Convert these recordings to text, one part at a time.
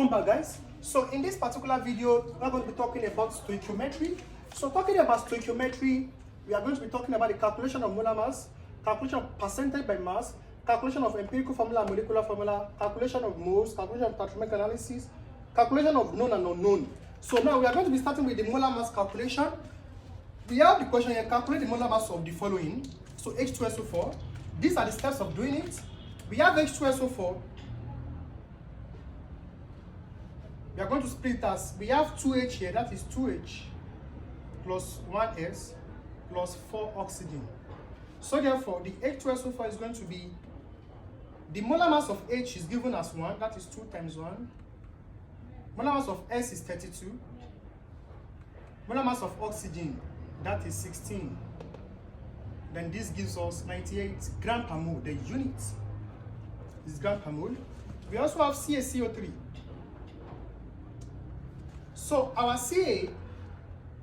Welcome back, guys. So in this particular video, we're going to be talking about stoichiometry. So talking about stoichiometry, we are going to be talking about the calculation of molar mass, calculation of percentage by mass, calculation of empirical formula and molecular formula, calculation of moles, calculation of thermodynamic analysis, calculation of known and unknown. So now we are going to be starting with the molar mass calculation. We have the question here: calculate the molar mass of the following. So H2SO4. These are the steps of doing it. We have H2SO4. We are going to split as we have 2H here, that is 2H plus 1S plus 4 oxygen. So therefore, the H2SO4 is going to be, the molar mass of H is given as 1, that is 2 times 1. Molar mass of S is 32. Molar mass of oxygen, that is 16. Then this gives us 98 gram per mole. The unit is gram per mole. We also have CaCO3. So our Ca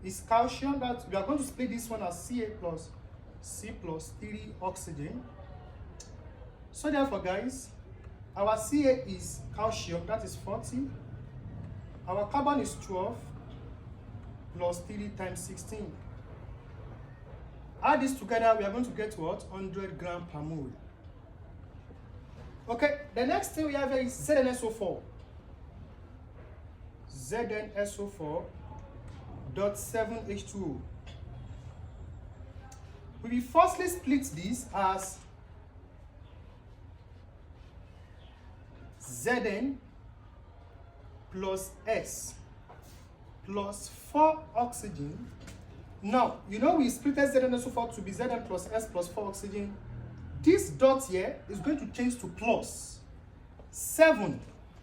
is calcium, that we are going to split this one as Ca plus C plus 3 oxygen. So therefore, guys, our Ca is calcium, that is 40. Our carbon is 12 plus 3 times 16. Add this together, we are going to get what? 100 gram per mole. Okay, the next thing we have here is ZnSO4. ZnSO4 dot 7H2O. We will firstly split this as Zn plus S plus 4 oxygen. Now, you know we split ZnSO4 to be Zn plus S plus 4 oxygen. This dot here is going to change to plus 7.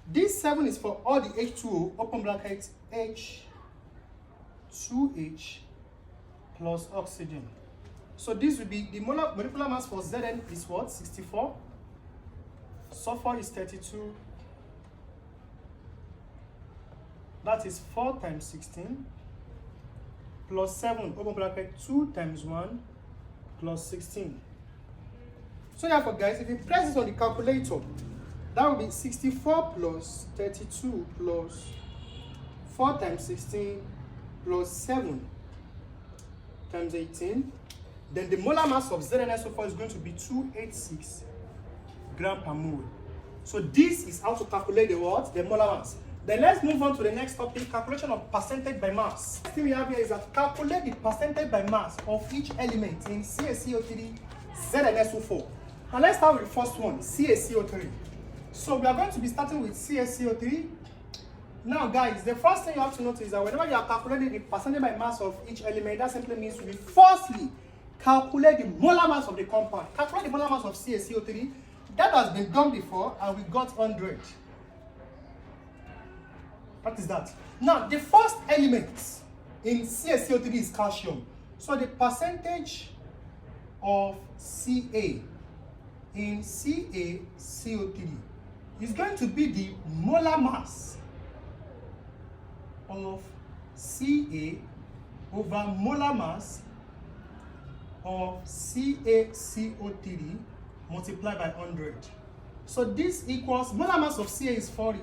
This 7 is for all the H2O, open bracket, H2H plus oxygen. So this will be the molecular mass for Zn is what? 64. Sulfur is 32. That is 4 times 16 plus 7, open bracket, 2 times 1 plus 16. So therefore, guys, if you press this on the calculator, that will be 64 plus 32 plus 4 times 16 plus 7 times 18. Then the molar mass of ZnSO4 is going to be 286 gram per mole. So this is how to calculate the what? The molar mass. Then let's move on to the next topic, calculation of percentage by mass. The thing we have here is that calculate the percentage by mass of each element in CaCO3, ZnSO4. Now let's start with the first one, CaCO3. So we are going to be starting with CaCO3. Now guys, the first thing you have to notice is that whenever you are calculating the percentage by mass of each element, that simply means we firstly calculate the molar mass of the compound. Calculate the molar mass of CaCO3. That has been done before and we got 100. What is that? Now the first element in CaCO3 is calcium. So the percentage of Ca in CaCO3 is going to be the molar mass of Ca over molar mass of CaCO3 multiplied by 100. So this equals, molar mass of Ca is 40.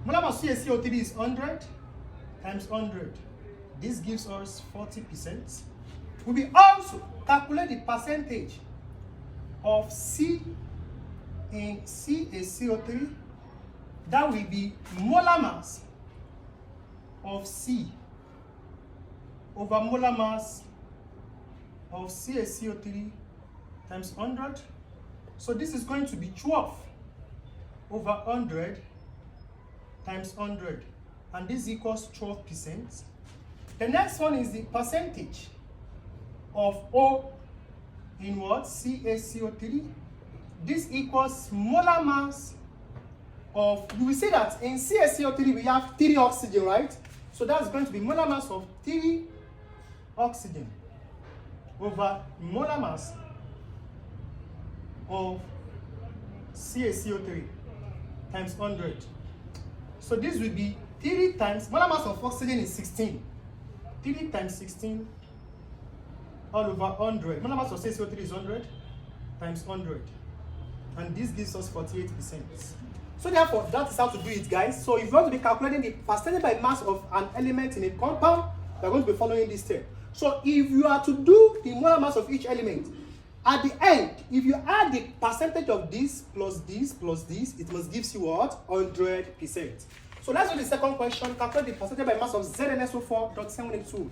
Molar mass of CaCO3 is 100 times 100. This gives us 40%. We will also calculate the percentage of C in CaCO3. That will be molar mass of C over molar mass of CaCO3 times 100. So this is going to be 12 over 100 times 100, and this equals 12%. The next one is the percentage of O in what? CaCO3. This equals molar mass of, you will see that in CaCO3 we have 3 oxygen, right? So that's going to be molar mass of 3 oxygen over molar mass of CaCO3 times 100. So this will be 3 times, molar mass of oxygen is 16. 3 times 16 all over 100. Molar mass of CaCO3 is 100 times 100. And this gives us 48%. So therefore, that is how to do it, guys. So if you want to be calculating the percentage by mass of an element in a compound, you are going to be following this step. So if you are to do the molar mass of each element, at the end, if you add the percentage of this plus this plus this, it must give you what? 100%. So let's do the second question. Calculate the percentage by mass of ZnSO4.782.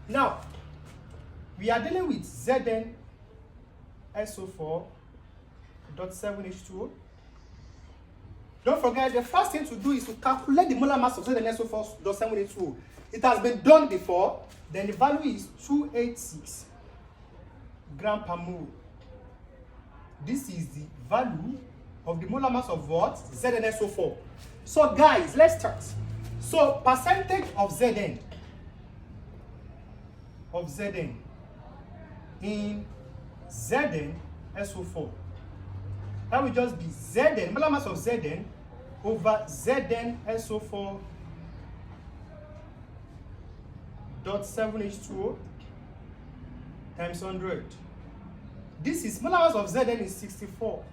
Now, we are dealing with ZnSO4.7H2O. Don't forget, the first thing to do is to calculate the molar mass of ZnSO4.7H2O. It has been done before. Then the value is 286 gram per mole. This is the value of the molar mass of what? ZnSO4. So guys, let's start. So percentage of Zn in ZnSO4. That will just be Zn, molar mass of Zn over ZnSO4 .7H2O times 100. This is molar mass of Zn is 64.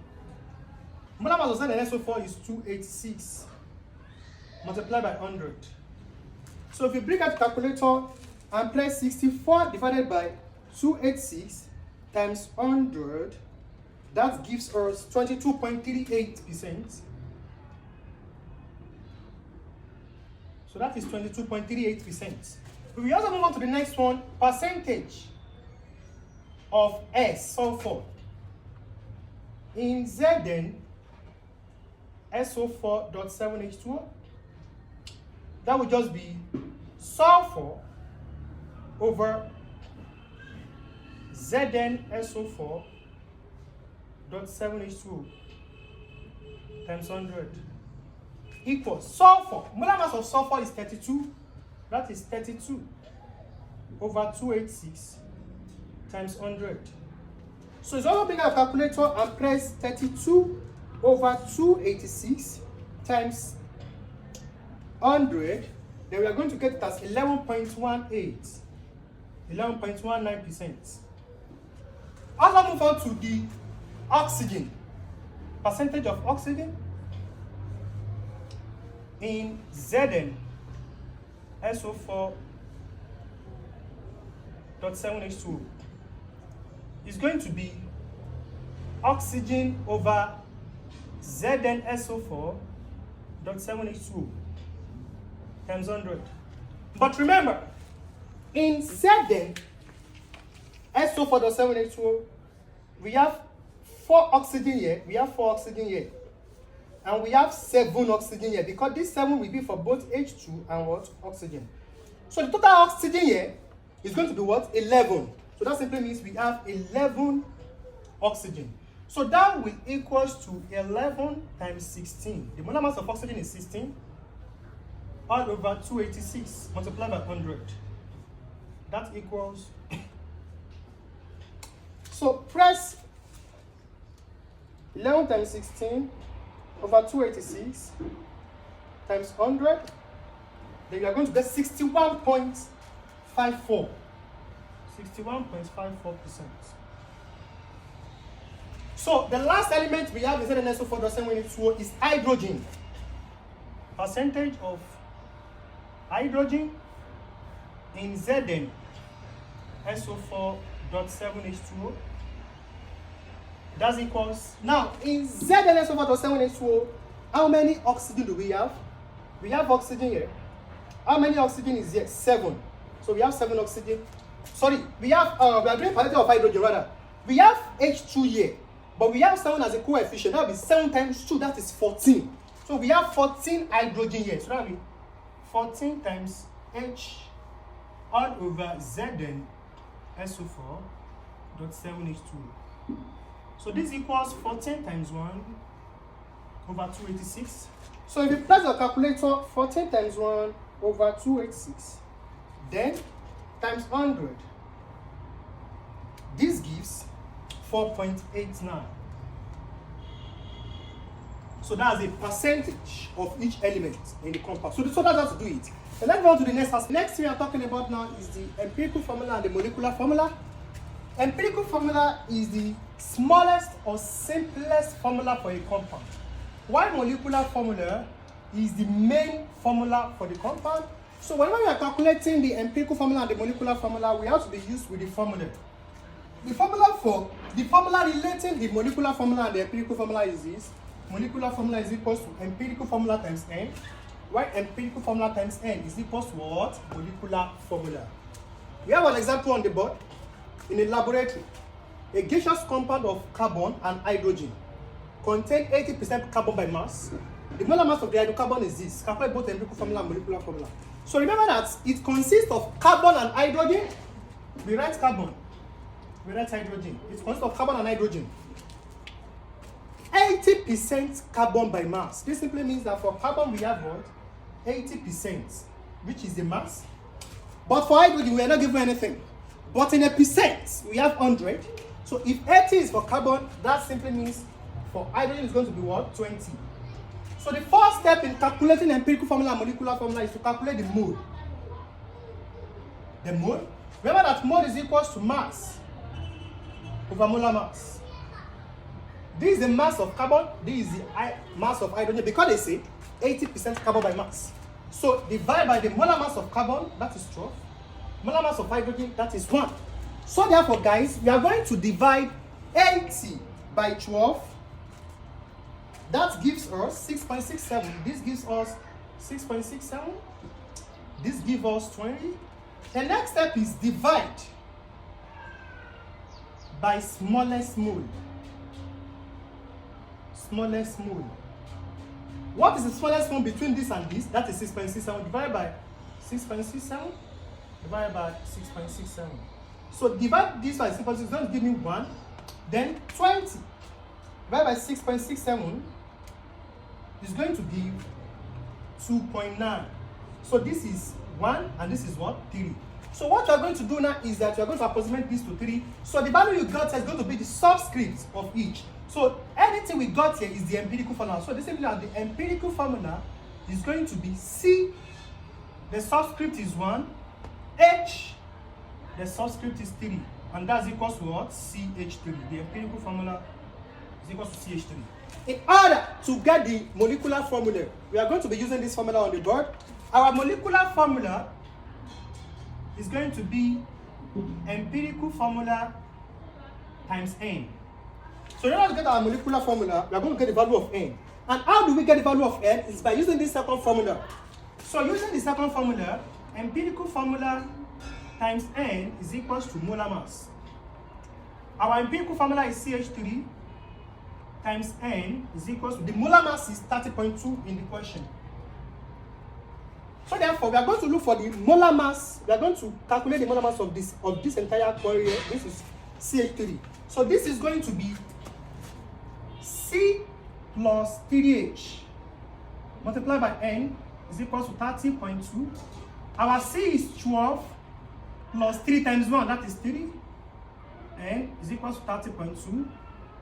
Molar mass of ZnSO4 is 286 multiplied by 100. So if you bring out the calculator and place 64 divided by 286 times 100, that gives us 22.38%. So that is 22.38%. We also move on to the next one, percentage of S, sulfur, in ZnSO4.7H2O. That would just be sulfur over ZnSO4.7H2O times 100 equals sulfur. Molar mass of sulfur is 32. That is 32 over 286 times 100. So it's also bring out a calculator and press 32 over 286 times 100. Then we are going to get it as 11.18, 11.19%. Also move on to the oxygen. Percentage of oxygen in ZnSO4.7H2O is going to be oxygen over ZnSO4.7H2O times 100. But remember, in ZnSO4.7H2O, we have 4 oxygen here, and we have 7 oxygen here, because this 7 will be for both H2 and what? Oxygen. So the total oxygen here is going to be what? 11. So that simply means we have 11 oxygen. So that will equals to 11 times 16. The molar mass of oxygen is 16. All over 286 multiplied by 100. That equals. So press 11 times 16 over 286 times 100. Then you are going to get 61.54. 61.54%. So the last element we have in ZnSO4.7H2O is hydrogen. Percentage of hydrogen in ZnSO4.7H2O. That equals, now in ZnSO4.7H2O, how many oxygen do we have? We have oxygen here. How many oxygen is here? 7. So we have 7 oxygen. Sorry, we have we are doing percentage of hydrogen rather. We have H2 here, but we have 7 as a coefficient. That will be 7 times 2, that is 14. So we have 14 hydrogen here. So that will be 14 times H all over ZnSO4.7H2O. So this equals 14 times 1 over 286. So if you press your calculator, 14 times 1 over 286, then times 100. This gives 4.89. So that's a percentage of each element in the compound. So that's how to do it. So let's go on to the next aspect. Next thing we are talking about now is the empirical formula and the molecular formula. Empirical formula is the smallest or simplest formula for a compound. Why molecular formula is the main formula for the compound. So whenever we are calculating the empirical formula and the molecular formula, we have to be used with the formula. The formula relating the molecular formula and the empirical formula is this. Molecular formula is equals to empirical formula times n, while empirical formula times n is equals to what? Molecular formula. We have an example on the board. In a laboratory, a gaseous compound of carbon and hydrogen contain 80% carbon by mass. The molar mass of the hydrocarbon is this. Calculate both empirical formula and molecular formula. So remember that it consists of carbon and hydrogen. We write carbon, we write hydrogen. It consists of carbon and hydrogen. 80% carbon by mass. This simply means that for carbon we have what? 80%, which is the mass. But for hydrogen we are not given anything. But in a percent we have 100. So if 80 is for carbon, that simply means for hydrogen is going to be what? 20. So the first step in calculating empirical formula and molecular formula is to calculate the mole. The mole. Remember that mole is equal to mass over molar mass. This is the mass of carbon, this is the mass of hydrogen, because they say 80% carbon by mass. So divide by the molar mass of carbon, that is 12. Molar mass of hydrogen, that is 1. So therefore, guys, we are going to divide 80 by 12. That gives us 6.67. This gives us 6.67. This gives us 20. The next step is divide by smallest mole. Smallest mole. What is the smallest mole between this and this? That is 6.67. Divided by 6.67. Divided by 6.67. So divide this by 6.67. Don't give me 1. Then 20. Divided by 6.67 is going to give 2.9. So this is 1 and this is what? 3. So what you are going to do now is that you are going to approximate this to 3. So the value you got here is going to be the subscript of each. So anything we got here is the empirical formula. So this simply the empirical formula is going to be C, the subscript is 1, H, the subscript is 3, and that's equals to what? CH3. The empirical formula is equal to CH3. In order to get the molecular formula, we are going to be using this formula on the board. Our molecular formula is going to be empirical formula times n. So in order to get our molecular formula, we are going to get the value of n. And how do we get the value of n? Is by using this second formula. So using the second formula, empirical formula times n is equals to molar mass. Our empirical formula is CH3 times n is equals to, the molar mass is 30.2 in the question. So therefore, we are going to look for the molar mass. We are going to calculate the molar mass of this entire quarry here. This is CH3. So this is going to be C plus 3H multiplied by n is equals to 30.2. Our C is 12 plus 3 times 1, that is 3. N is equals to 30.2.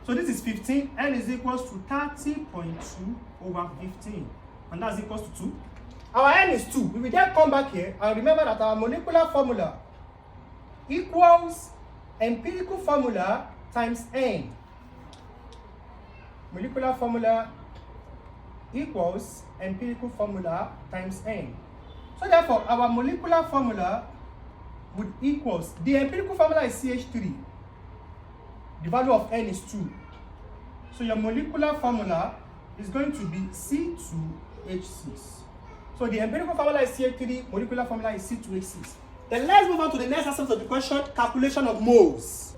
So this is 15. N is equals to 30.2 over 15. And that's equals to 2. Our N is 2. We will then come back here and remember that our molecular formula equals empirical formula times N. Molecular formula equals empirical formula times N. So therefore, our molecular formula would equals, the empirical formula is CH3. The value of N is 2. So your molecular formula is going to be C2H6. So the empirical formula is CH3, molecular formula is C2H6. Then let's move on to the next aspect of the question, calculation of moles.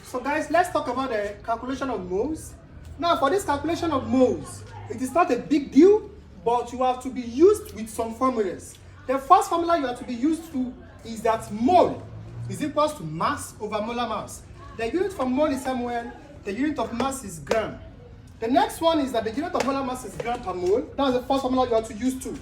So guys, let's talk about the calculation of moles. Now for this calculation of moles, it is not a big deal, but you have to be used with some formulas. The first formula you have to be used to is that mole is equals to mass over molar mass. The unit for mole is mol, the unit of mass is gram. The next one is that the unit of molar mass is gram per mole. That's the first formula you have to use too.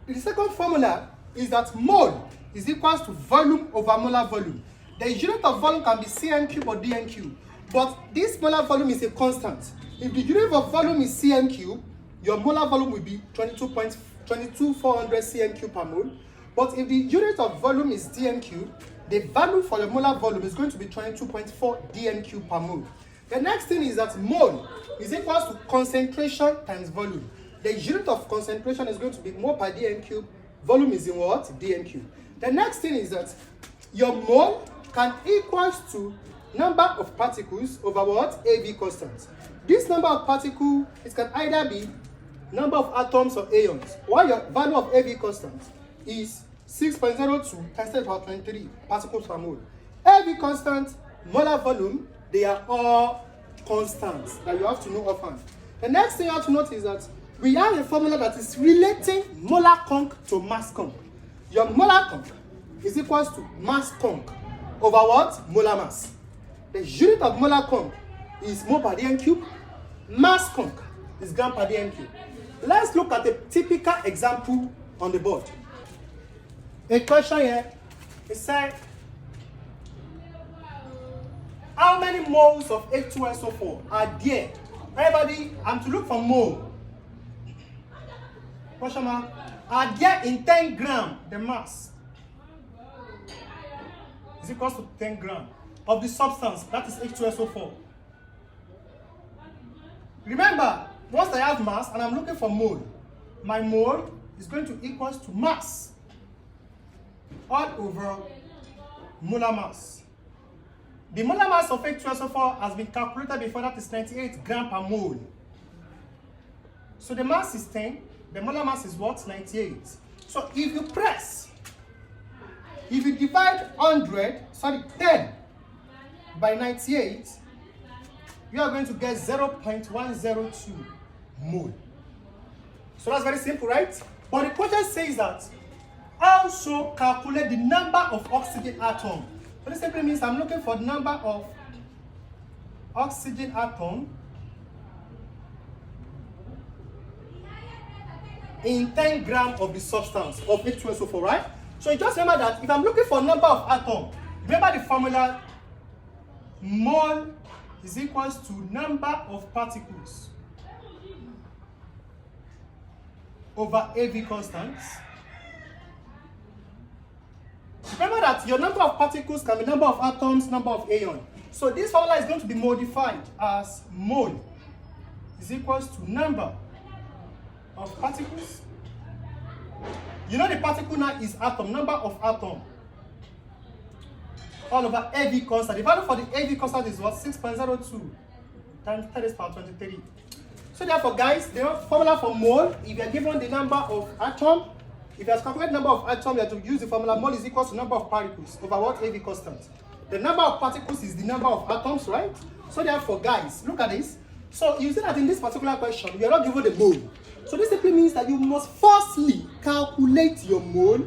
The second formula is that mole is equals to volume over molar volume. The unit of volume can be Cm cube or Dm cube, but this molar volume is a constant. If the unit of volume is Cm cube, your molar volume will be 22,400 Cm cube per mole. But if the unit of volume is Dm cube, the value for your molar volume is going to be 22.4 Dm cube per mole. The next thing is that mole is equals to concentration times volume. The unit of concentration is going to be mole per dm cube. Volume is in what? dm cube. The next thing is that your mole can equals to number of particles over what? AV constant. This number of particles, it can either be number of atoms or ions, while your value of AV constant is 6.02 times 10^23 particles per mole. AV constant, molar volume, they are all constants that you have to know offhand. The next thing you have to note is that we have a formula that is relating molar conc to mass conc. Your molar conc is equals to mass conc over what? Molar mass. The unit of molar conc is mole per dm cube. Mass conc is gram per dm cube. Let's look at a typical example on the board. A question here, it said, how many moles of H2SO4 are there? Everybody, I'm to look for mole. Question mark. Are there in 10 grams the mass is equals to 10 grams of the substance that is H2SO4. Remember, once I have mass and I'm looking for mole, my mole is going to equals to mass all over molar mass. The molar mass of H2SO4 has been calculated before, that is 98 grams per mole. So the mass is 10, the molar mass is what? 98. So if you divide 10 by 98, you are going to get 0.102 mole. So that's very simple, right? But the question says that also calculate the number of oxygen atoms. So this simply means I'm looking for the number of oxygen atom in 10 grams of the substance of H2SO4, right? So you just remember that if I'm looking for number of atoms, remember the formula, mole is equals to number of particles over AV constants. Remember that your number of particles can be number of atoms, number of ions. So this formula is going to be modified as mole is equals to number of particles. You know the particle now is atom, number of atom all over AV constant. The value for the AV constant is what? 6.02 times 10^23. So therefore, guys, the formula for mole, if you are given the number of atom, if you have calculated number of atoms, you have to use the formula mole is equals to number of particles over what? AV constant. The number of particles is the number of atoms, right? So therefore, guys, look at this. So you see that in this particular question, we are not given the mole. So this simply means that you must firstly calculate your mole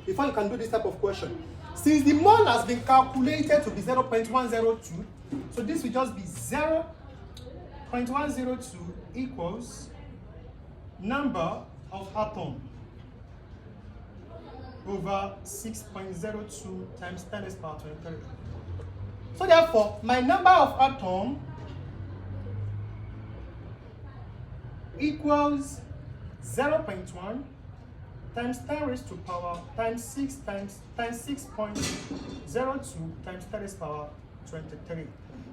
before you can do this type of question. Since the mole has been calculated to be 0.102, so this will just be 0.102 equals number of atom over 6.02 times 10^23. So therefore, my number of atom equals 0.1 times 10 raised to power times 6 times 6.02 times 10^23.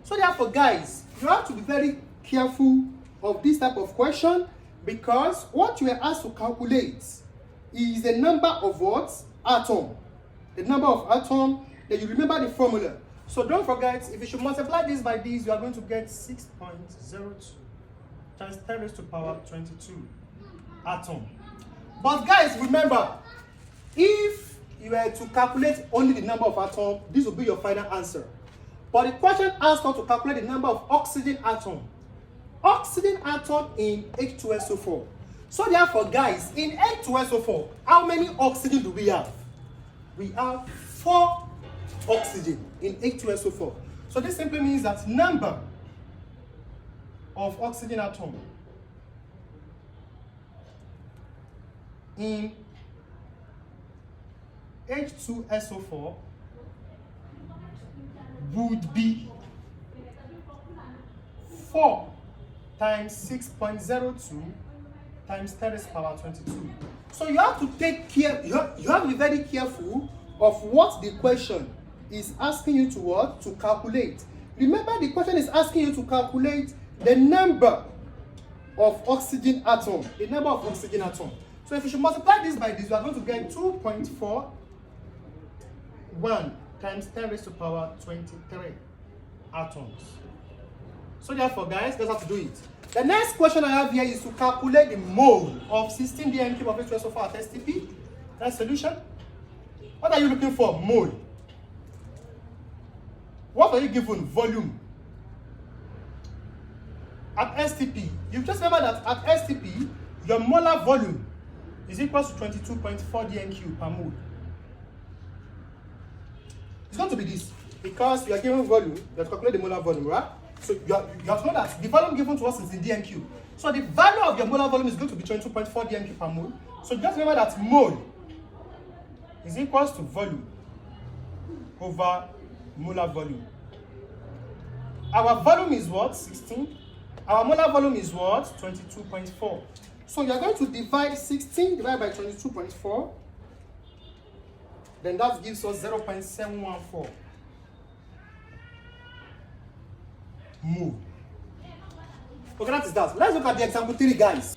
So therefore, guys, you have to be very careful of this type of question, because what you are asked to calculate is the number of what? Atom. The number of atom, then you remember the formula. So don't forget, if you should multiply this by this, you are going to get 6.02 times 10 raised to power 22 atom. But guys, remember, if you were to calculate only the number of atoms, this will be your final answer. But the question asks us to calculate the number of oxygen atom. Oxygen atom in H2SO4. So therefore, guys, in H2SO4, how many oxygen do we have? We have 4 oxygen in H2SO4. So this simply means that number of oxygen atom in H2SO4 would be 4 times 6.02 times 10^22. So you have to take care, you have to be very careful of what the question is asking you to what? To calculate. Remember, the question is asking you to calculate the number of oxygen atom. The number of oxygen atom. So if you should multiply this by this, you are going to get 2.41 times 10 raised to power 23 atoms. So therefore, guys, that's how to do it. The next question I have here is to calculate the mole of 16 dm cube of H2SO4 at STP. That's solution. What are you looking for? Mole. What are you given? Volume. At STP, you just remember that at STP, your molar volume is equal to 22.4 dm cube per mole. It's going to be this, because you are given volume, you have to calculate the molar volume, right? So you have to know that the volume given to us is in dm cube. So the value of your molar volume is going to be 22.4 dm cube per mole. So just remember that mole is equal to volume over molar volume. Our volume is what? 16. Our molar volume is what? 22.4. So you are going to divide 16 divided by 22.4. Then that gives us 0.714 mole. Okay, that is that. Let's look at the example 3, guys.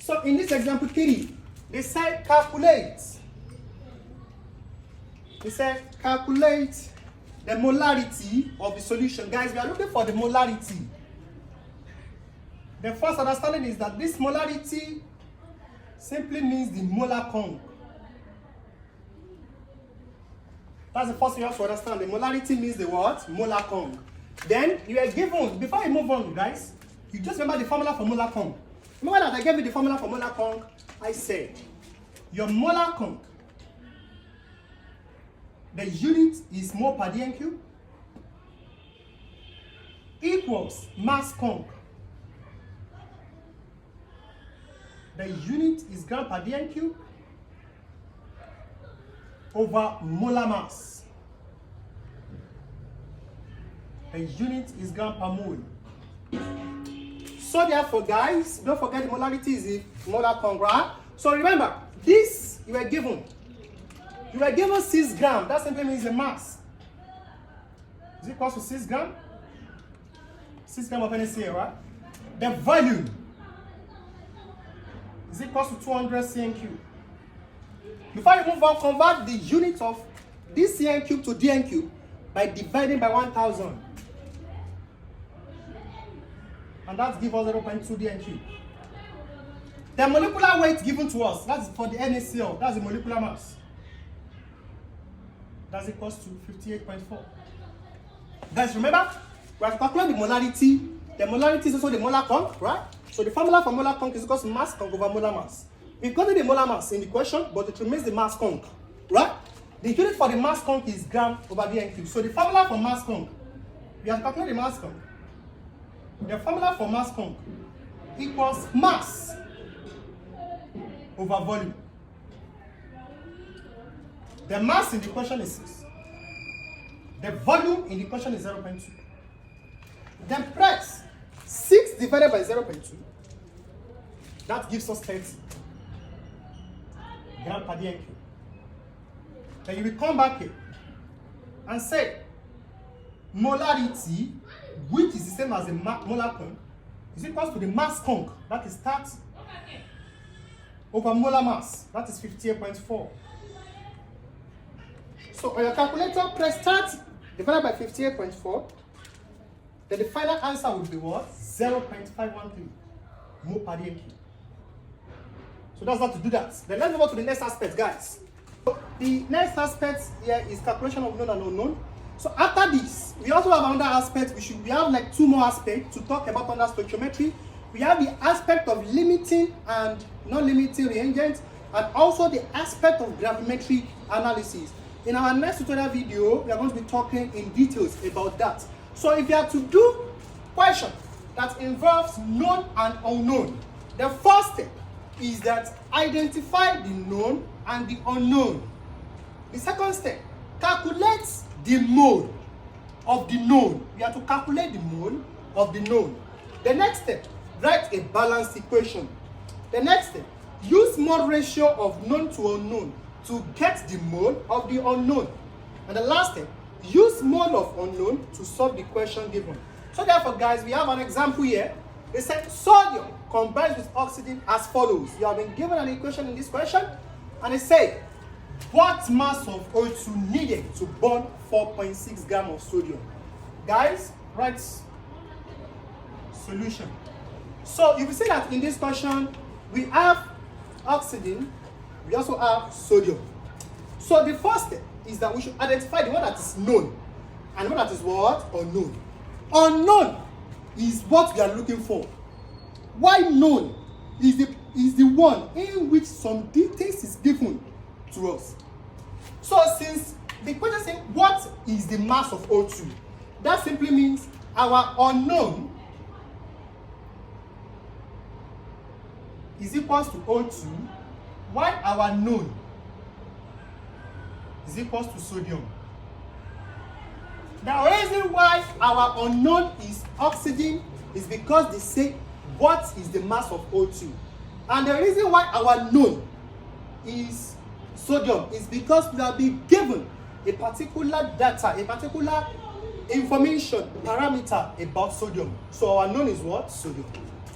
So in this example 3, they said calculate. They said calculate the molarity of the solution. Guys, we are looking for the molarity. The first understanding is that this molarity simply means the molar conc. That's the first thing you have to understand. The molarity means the what? Molar conc. Then you are given, before you move on, guys, you just remember the formula for molar conc. Remember that I gave you the formula for molar conc? I said your molar conc, the unit is mole per dm cube, equals mass conc. The unit is gram per dm cube over molar mass. The unit is gram per mole. So therefore, guys, don't forget the molarity is the molar conc, right? So remember, this you were given. You were given 6 grams. That simply means the mass is equal to 6 grams. 6 grams of NaCl, right? The volume is equal to 200 cm cube. Before you move on, convert the unit of this cm cube to dm cube by dividing by 1000. And that gives us 0.2 dm cube. The molecular weight given to us, that's for the NaCl, that's the molecular mass. That's equals to 58.4. Guys, remember, we have to calculate the molarity. The molarity is also the molar conc, right? So the formula for molar conc is equal to mass conc over molar mass. We've gotten the molar mass in the question, but it remains the mass conc, right? The unit for the mass conc is gram over dm cube. So the formula for mass conc, we have to calculate the mass conc. The formula for mass conc equals mass over volume. The mass in the question is 6. The volume in the question is 0.2. Then press 6 divided by 0.2. That gives us 30 gram per dm cube. Then you will come back here and say molarity, which is the same as the molar conc, is equal to the mass conc, that is 30, over molar mass, that is 58.4. So on your calculator, press 30 divided by 58.4. Then the final answer will be what? 0.513 mole per dm cube. So that's how to do that. Then let's move on to the next aspect, guys. So the next aspect here is calculation of known and unknown. So after this, we also have another aspect. We have like 2 more aspects to talk about under stoichiometry. We have the aspect of limiting and non-limiting reagents, and also the aspect of gravimetric analysis. In our next tutorial video, we are going to be talking in details about that. So if you have to do question that involves known and unknown, the first step is that identify the known and the unknown. The second step, calculate the mole of the known. We have to calculate the mole of the known. The next step, write a balanced equation. The next step, use mole ratio of known to unknown to get the mole of the unknown. And the last step, use mole of unknown to solve the question given. So therefore, guys, we have an example here. They said sodium combines with oxygen as follows. You have been given an equation in this question, and it said, what mass of O2 needed to burn 4.6 grams of sodium? Guys, write solution. So you will see that in this question, we have oxygen, we also have sodium. So the first step is that we should identify the one that is known and the one that is what? Unknown. Unknown is what we are looking for. Why known is the one in which some details is given to us. So since the question says what is the mass of O2, that simply means our unknown is equals to O2, while our known is equals to sodium. The reason why our unknown is oxygen is because they say what is the mass of O2. And the reason why our known is sodium is because we have been given a particular data, a particular information, parameter about sodium. So our known is what? Sodium.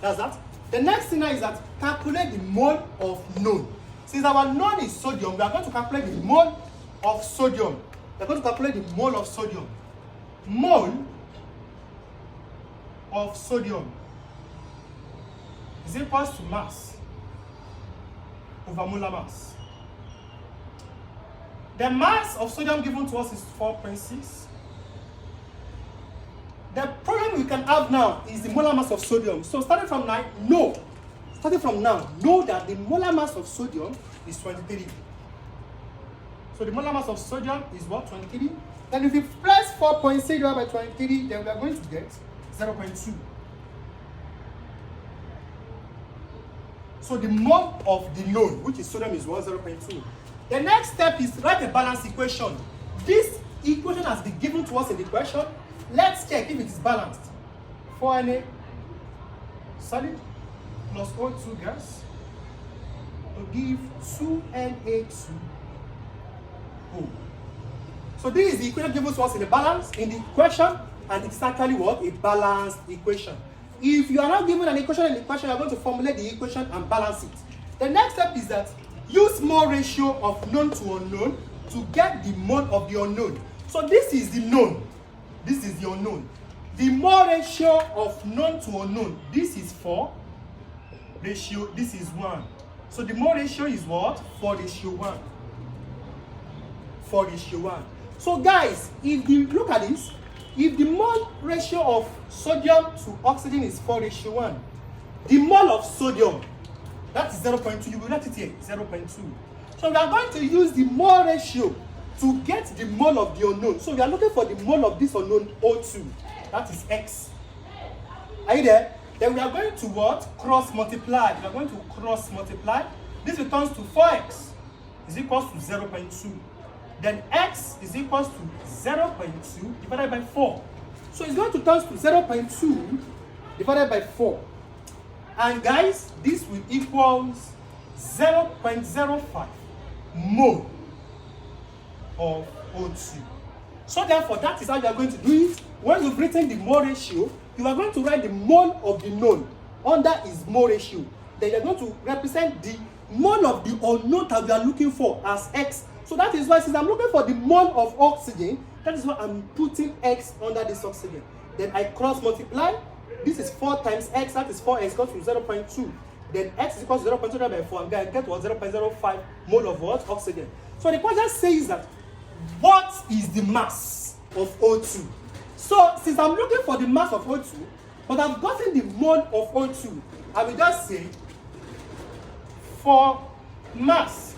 That's that. The next thing now is that calculate the mole of known. Since our known is sodium, we are going to calculate the mole of sodium. We are going to calculate the mole of sodium. Mole of sodium is equals to mass over molar mass. The mass of sodium given to us is 4.6. The problem we can have now is the molar mass of sodium. So starting from now, know that the molar mass of sodium is 23. So the molar mass of sodium is what? 23. Then if you press 4.6 divided by 23, then we are going to get 0.2. So the mole of the known, which is sodium, is 0.2. The next step is write a balanced equation. This equation has been given to us in the question. Let's check if it is balanced. 4Na solid plus O2 gas to give 2Na2O. So this is the equation given to us in the balance, in the question, and it's actually what? A balanced equation. If you are not given an equation in the question, you are going to formulate the equation and balance it. The next step is that use mole ratio of known to unknown to get the mole of the unknown. So this is the known. This is the unknown. The mole ratio of known to unknown. This is 4 ratio. This is 1. So the mole ratio is what? 4:1. 4:1. So guys, if you look at this, if the mole ratio of sodium to oxygen is 4:1, the mole of sodium, that is 0.2. You will write it here, 0.2. So we are going to use the mole ratio to get the mole of the unknown. So we are looking for the mole of this unknown O2. That is X. Are you there? Then we are going to what? Cross multiply. We are going to cross multiply. This returns to 4x is equals to 0.2. Then x is equals to 0.2 divided by 4. So it's going to turn to 0.2 divided by 4. And guys, this will equals 0.05 mole of O2. So therefore, that is how you are going to do it. When you've written the mole ratio, you are going to write the mole of the known under its mole ratio. Then you are going to represent the mole of the unknown that we are looking for as x. So that is why, since I'm looking for the mole of oxygen, that is why I'm putting x under this oxygen. Then I cross multiply. This is 4 times x, that is 4x equals to 0.2. Then x is equal to 0.2 by 4, and I get what? 0.05 mole of what? Oxygen. So the question says that, what is the mass of O2? So since I'm looking for the mass of O2, but I've gotten the mole of O2, I will just say, for mass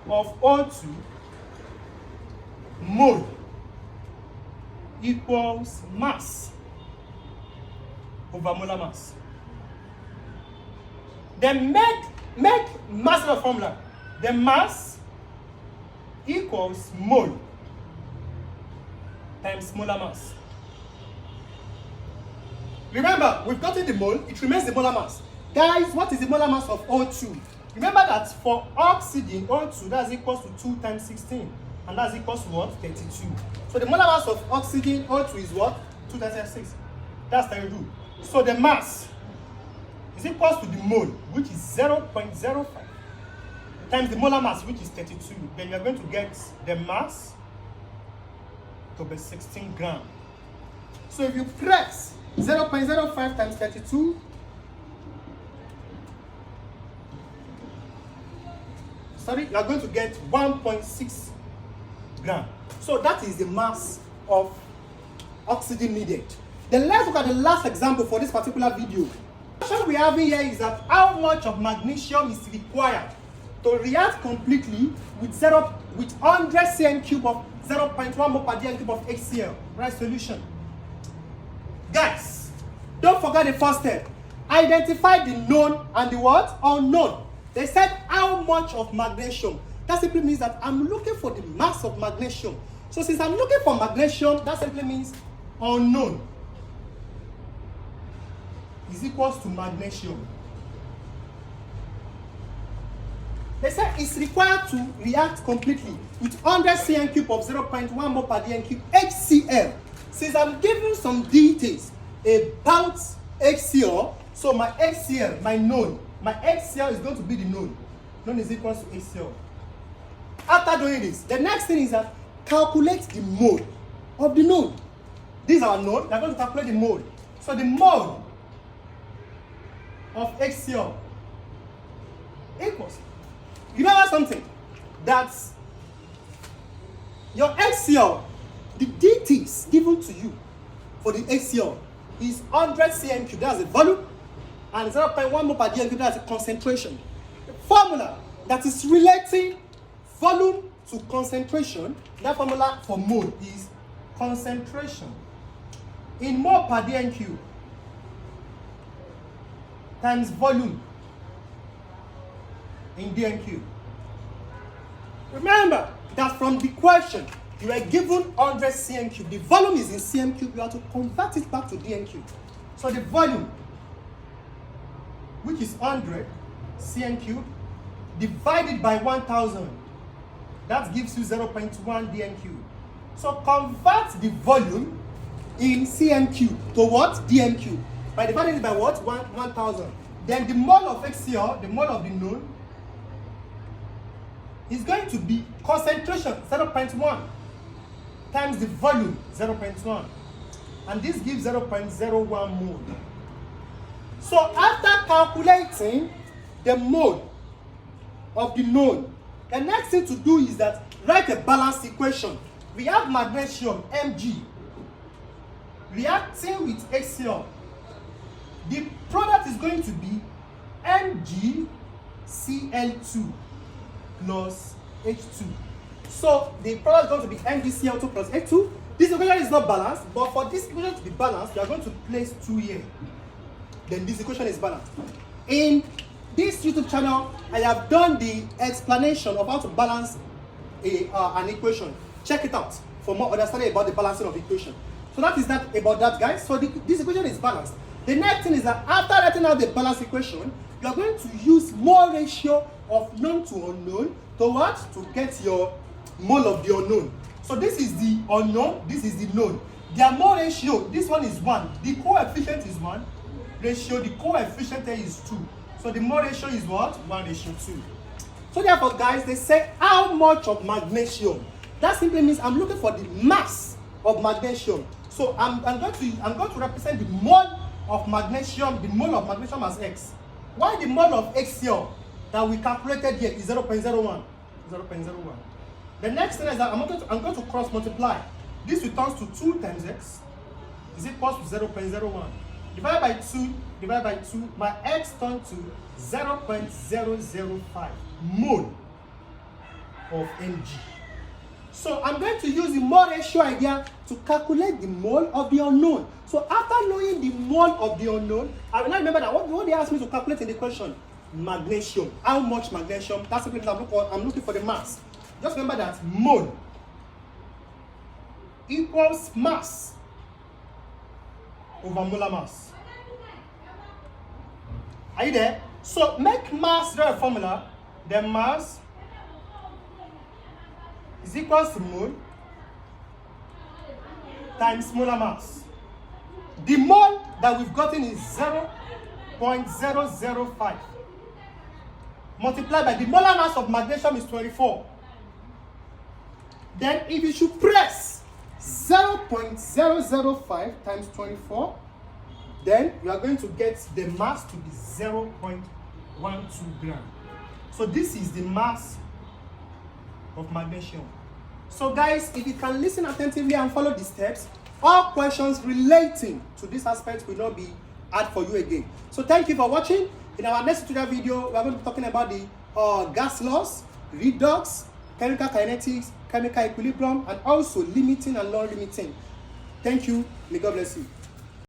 of O2, mole equals mass over molar mass. Then make mass of formula. The mass equals mole times molar mass. Remember, we've gotten the mole, it remains the molar mass. Guys, what is the molar mass of O2? Remember that for oxygen, O2, that's equals to 2 times 16. and that's equals to what? 32. So the molar mass of oxygen O2 is what? 2 times 6. That's 32. So the mass is equals to the mole, which is 0.05 times the molar mass, which is 32. Then you're going to get the mass to be 16 grams. So if you press 0.05 times 32, you are going to get 1.6 grams. So that is the mass of oxygen needed. Then let's look at the last example for this particular video. The question we have here is that how much of magnesium is required to react completely with 100 cm cube of 0.1 mole per dm cube of HCl. Right solution. Guys, don't forget the first step. Identify the known and the what? Unknown. They said how much of magnesium. That simply means that I'm looking for the mass of magnesium. So since I'm looking for magnesium, that simply means unknown is equals to magnesium. They said it's required to react completely with 100 cm cube of 0.1 mole per dm cube HCl. Since I'm giving some details about HCl, so my HCl, my known, my HCl is going to be the known. Known is equals to HCl. After doing this, the next thing is that calculate the mole of the known. These are known. They're going to calculate the mole. So the mole of HCl equals. You know something? That's your HCl, the details given to you for the HCl is 100 cm cube, that's the volume, and 0.1 mole per dm cube, that's the concentration. The formula that is relating volume to concentration, that formula for mole is concentration in mole per dm cube times volume in dm cube. Remember that from the question you are given 100 cm cube. The volume is in cm cube. You have to convert it back to dm cube. So the volume, which is 100 cm cube, divided by 1000, that gives you 0.1 dm cube. So convert the volume in cm cube to what? Dm cube. By dividing it by what? 1000. Then the mole of HCl, the mole of the known, is going to be concentration 0.1 times the volume 0.1, and this gives 0.01 mole. So after calculating the mole of the known, the next thing to do is that write a balanced equation. We have magnesium Mg reacting with HCl. The product is going to be MgCl2 plus H2. So the product is going to be MgCl2 plus H2. This equation is not balanced, but for this equation to be balanced, you are going to place 2 here. Then this equation is balanced. In this YouTube channel, I have done the explanation of how to balance an equation. Check it out for more understanding about the balancing of equation. So that is that about that, guys. So this equation is balanced. The next thing is that after writing out the balanced equation, you are going to use mole ratio of known to unknown to what? To get your mole of the unknown. So this is the unknown, this is the known. Their mole ratio, this one is 1. The coefficient is 1. Ratio, the coefficient there is 2. So the mole ratio is what? 1:2. So therefore, guys, they say how much of magnesium. That simply means I'm looking for the mass of magnesium. So I'm going to represent the mole of magnesium, the mole of magnesium as X. Why the mole of HCl that we calculated here is 0.01? 0.01. The next thing is that I'm going to cross multiply. This returns to 2 times X is equals to 0.01. Divided by 2, divided by 2, my X turns to 0.005 mole of Mg. So I'm going to use the mole ratio idea to calculate the mole of the unknown. So after knowing the mole of the unknown, I will now remember that what they asked me to calculate in the question, magnesium. How much magnesium? That's simply I'm looking for the mass. Just remember that mole equals mass over molar mass. Are you there? So make mass, draw a formula. The mass is equals to mole times molar mass. The mole that we've gotten is 0.005 multiplied by the molar mass of magnesium is 24. Then if you should press 0.005 times 24, then you are going to get the mass to be 0.12 gram. So this is the mass of magnesium. So guys, if you can listen attentively and follow the steps, all questions relating to this aspect will not be hard for you again. So thank you for watching. In our next tutorial video, we are going to be talking about the gas laws, redox, chemical kinetics, chemical equilibrium, and also limiting and non-limiting. Thank you. May God bless you.